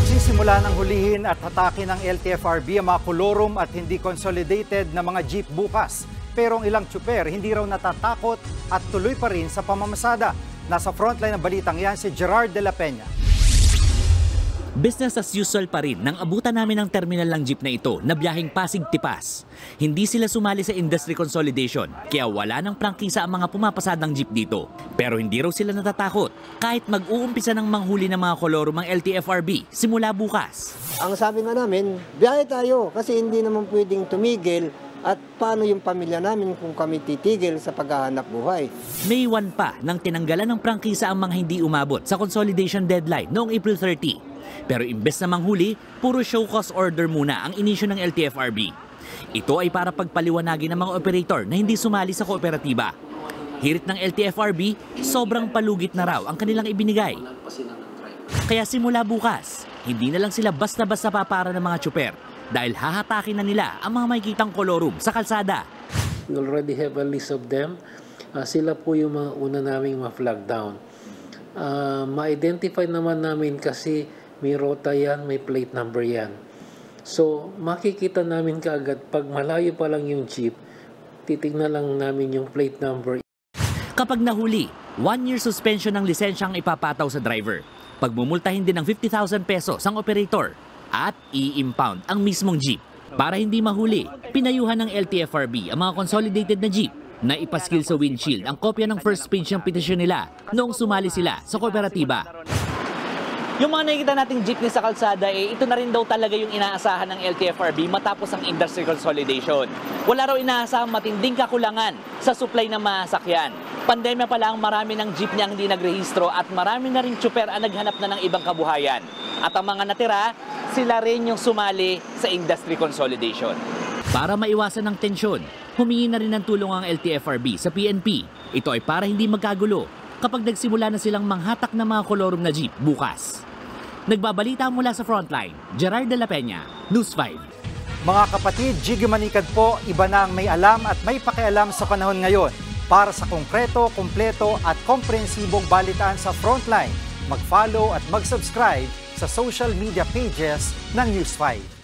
Magsisimula ng hulihin at hatakin ng LTFRB ang mga kolorum at hindi consolidated na mga jeep bukas. Pero ang ilang tsuper hindi raw natatakot at tuloy pa rin sa pamamasada. Nasa frontline ng balitang yan si Gerard de la Peña. Business as usual pa rin nang abutan namin ng terminal ng jeep na ito na biyaheng Pasig-Tipas. Hindi sila sumali sa industry consolidation kaya wala ng prangkisa ang mga pumapasadang jeep dito. Pero hindi raw sila natatakot kahit mag-uumpisa ng manghuli ng mga kolorum ang LTFRB simula bukas. Ang sabi nga namin, biyahe tayo kasi hindi naman pwedeng tumigil at paano yung pamilya namin kung kami titigil sa paghahanap buhay. May 1 pa nang tinanggalan ng prangkisa ang mga hindi umabot sa consolidation deadline noong April 30. Pero imbes na manghuli, puro show cause order muna ang inisyo ng LTFRB. Ito ay para pagpaliwanagin ng mga operator na hindi sumali sa kooperatiba. Hirit ng LTFRB, sobrang palugit na raw ang kanilang ibinigay. Kaya simula bukas, hindi na lang sila basta-basta papara ng mga tsuper dahil hahatakin na nila ang mga makikitang kolorum sa kalsada. We already have a list of them. Sila po yung mga una naming ma-flag down. Ma-identify naman namin kasi may rota yan, may plate number yan. So, makikita namin kaagad pag malayo pa lang yung jeep, titignan lang namin yung plate number. Kapag nahuli, 1-year suspension ng lisensya ang ipapataw sa driver. Pagmumultahin din ng 50,000 pesos ang operator at i-impound ang mismong jeep. Para hindi mahuli, pinayuhan ng LTFRB ang mga consolidated na jeep na ipaskil sa windshield ang kopya ng first page ng petisyon nila noong sumali sila sa kooperatiba. Yung mga nakikita nating jeepney sa kalsada, ito na rin daw talaga yung inaasahan ng LTFRB matapos ang industry consolidation. Wala raw inaasahang matinding kakulangan sa supply ng mga sasakyan. Pandemya pa lang, marami ng jeepney ang hindi nagrehistro at marami na rin tsuper ang naghanap na ng ibang kabuhayan. At ang mga natira, sila rin yung sumali sa industry consolidation. Para maiwasan ng tensyon, humingi na rin ng tulong ang LTFRB sa PNP. Ito ay para hindi magkagulo kapag nagsimula na silang manghatak ng mga kolorum na jeep bukas. Nagbabalita mula sa Frontline, Gerard de la Peña, News 5. Mga kapatid, Jiggy Manikad po, iba na ang may alam at may pakialam sa panahon ngayon. Para sa konkreto, kumpleto at komprehensibong balitaan sa Frontline, mag-follow at mag-subscribe sa social media pages ng News 5.